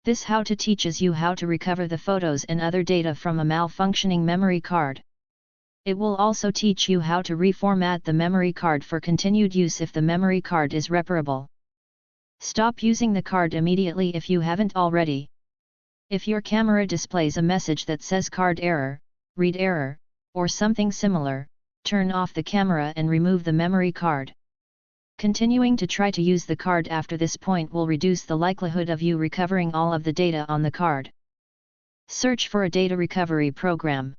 This how-to teaches you how to recover the photos and other data from a malfunctioning memory card. It will also teach you how to reformat the memory card for continued use if the memory card is reparable. Stop using the card immediately if you haven't already. If your camera displays a message that says card error, read error, or something similar, turn off the camera and remove the memory card. Continuing to try to use the card after this point will reduce the likelihood of you recovering all of the data on the card. Search for a data recovery program.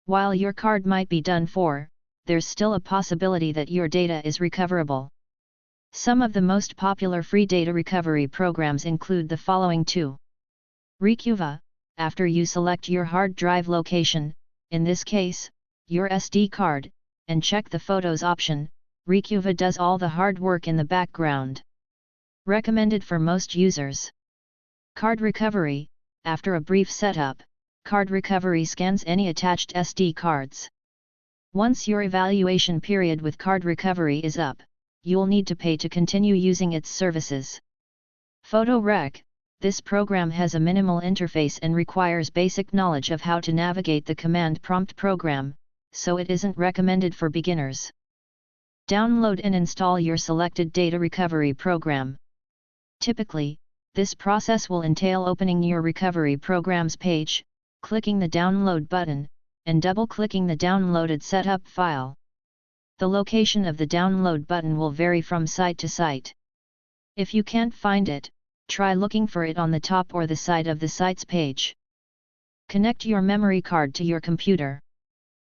While your card might be done for, there's still a possibility that your data is recoverable. Some of the most popular free data recovery programs include the following two. Recuva, after you select your hard drive location, in this case, your SD card, and check the Photos option, Recuva does all the hard work in the background. Recommended for most users. Card recovery, after a brief setup, card recovery scans any attached SD cards. Once your evaluation period with card recovery is up, you'll need to pay to continue using its services. PhotoRec, this program has a minimal interface and requires basic knowledge of how to navigate the command prompt program, so it isn't recommended for beginners. Download and install your selected data recovery program. Typically, this process will entail opening your recovery programs page, clicking the download button, and double-clicking the downloaded setup file. The location of the download button will vary from site to site. If you can't find it, try looking for it on the top or the side of the site's page. Connect your memory card to your computer.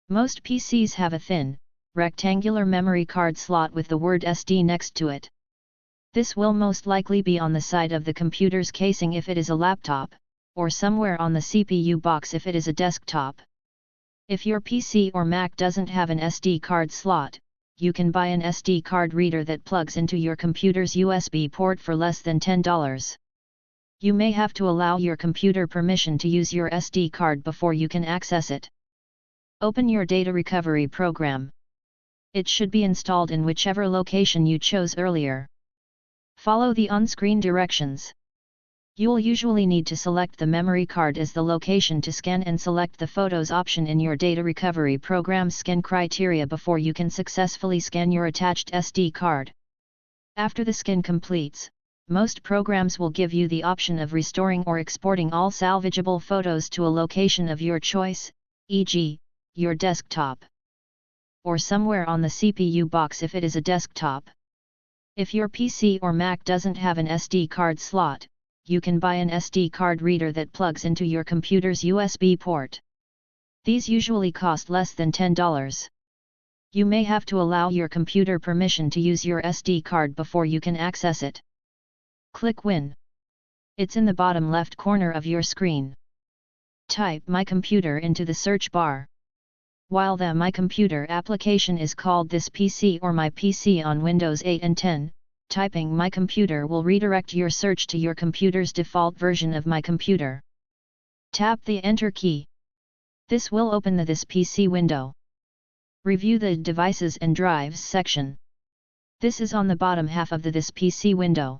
Most PCs have a thin, rectangular memory card slot with the word SD next to it. This will most likely be on the side of the computer's casing if it is a laptop, or somewhere on the CPU box if it is a desktop. If your PC or Mac doesn't have an SD card slot, you can buy an SD card reader that plugs into your computer's USB port for less than $10. You may have to allow your computer permission to use your SD card before you can access it. Open your data recovery program. It should be installed in whichever location you chose earlier. Follow the on-screen directions. You'll usually need to select the memory card as the location to scan and select the Photos option in your data recovery program's scan criteria before you can successfully scan your attached SD card. After the scan completes, most programs will give you the option of restoring or exporting all salvageable photos to a location of your choice, e.g., your desktop, or somewhere on the CPU box if it is a desktop. If your PC or Mac doesn't have an SD card slot, you can buy an SD card reader that plugs into your computer's USB port. These usually cost less than $10. You may have to allow your computer permission to use your SD card before you can access it. Click Win. It's in the bottom left corner of your screen. Type My Computer into the search bar. While the My Computer application is called This PC or My PC on Windows 8 and 10, typing My Computer will redirect your search to your computer's default version of My Computer. Tap the Enter key. This will open the This PC window. Review the Devices and Drives section. This is on the bottom half of the This PC window.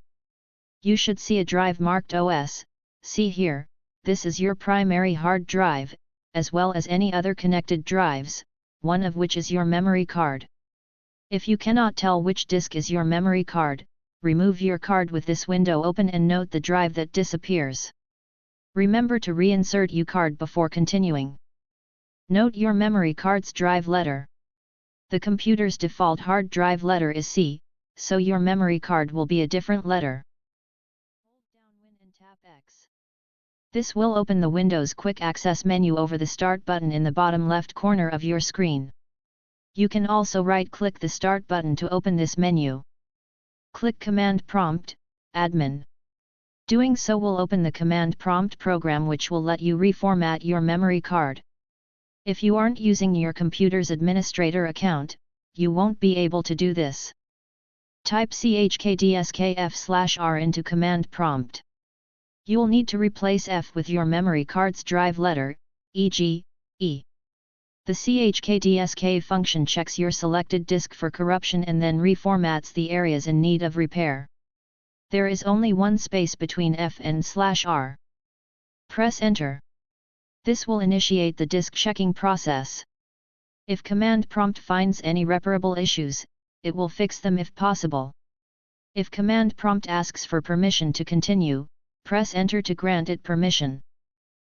You should see a drive marked OS. See here, this is your primary hard drive, as well as any other connected drives, one of which is your memory card. If you cannot tell which disk is your memory card, remove your card with this window open and note the drive that disappears. Remember to reinsert your card before continuing. Note your memory card's drive letter. The computer's default hard drive letter is C, so your memory card will be a different letter. Hold down Win and tap X. This will open the Windows Quick Access menu over the Start button in the bottom left corner of your screen. You can also right-click the Start button to open this menu. Click Command Prompt, Admin. Doing so will open the Command Prompt program which will let you reformat your memory card. If you aren't using your computer's administrator account, you won't be able to do this. Type chkdsk/r into Command Prompt. You'll need to replace F with your memory card's drive letter, e.g., E. The chkdsk function checks your selected disk for corruption and then reformats the areas in need of repair. There is only one space between F and /R. Press Enter. This will initiate the disk checking process. If command prompt finds any reparable issues, it will fix them if possible. If command prompt asks for permission to continue, press Enter to grant it permission.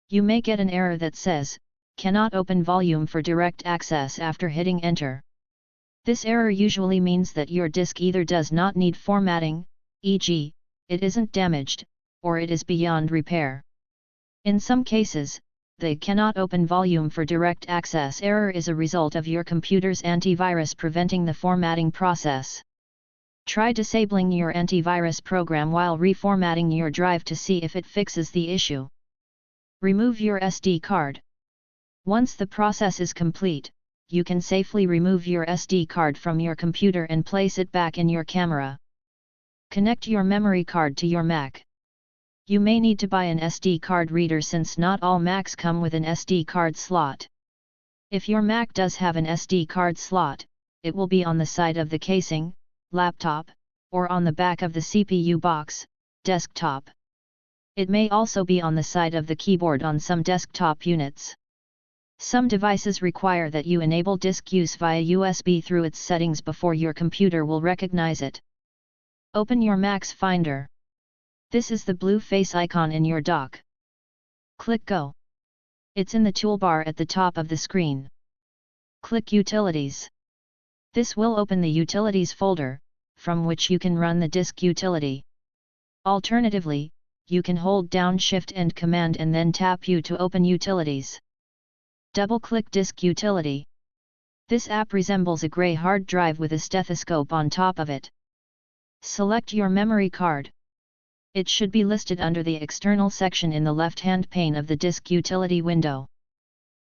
You may get an error that says, "Cannot open volume for direct access" after hitting Enter. This error usually means that your disk either does not need formatting, e.g., it isn't damaged, or it is beyond repair. In some cases, the "cannot open volume for direct access" error is a result of your computer's antivirus preventing the formatting process. Try disabling your antivirus program while reformatting your drive to see if it fixes the issue. Remove your SD card. Once the process is complete, you can safely remove your SD card from your computer and place it back in your camera. Connect your memory card to your Mac. You may need to buy an SD card reader since not all Macs come with an SD card slot. If your Mac does have an SD card slot, it will be on the side of the casing, laptop, or on the back of the CPU box, desktop. It may also be on the side of the keyboard on some desktop units. Some devices require that you enable disk use via USB through its settings before your computer will recognize it. Open your Mac's Finder. This is the blue face icon in your dock. Click Go. It's in the toolbar at the top of the screen. Click Utilities. This will open the Utilities folder, from which you can run the disk utility. Alternatively, you can hold down Shift and Command and then tap U to open Utilities. Double-click Disk Utility. This app resembles a gray hard drive with a stethoscope on top of it. Select your memory card. It should be listed under the External section in the left-hand pane of the Disk Utility window.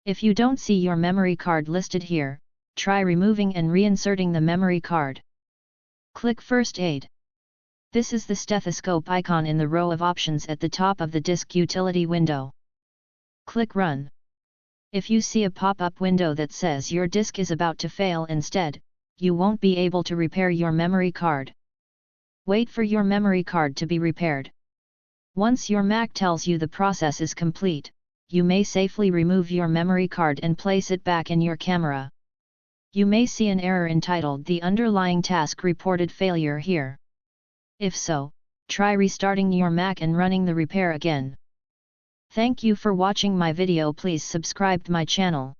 If you don't see your memory card listed here, try removing and reinserting the memory card. Click First Aid. This is the stethoscope icon in the row of options at the top of the Disk Utility window. Click Run. If you see a pop-up window that says your disk is about to fail instead, you won't be able to repair your memory card. Wait for your memory card to be repaired. Once your Mac tells you the process is complete, you may safely remove your memory card and place it back in your camera. You may see an error entitled "The underlying task reported failure" here. If so, try restarting your Mac and running the repair again. Thank you for watching my video. Please subscribe my channel.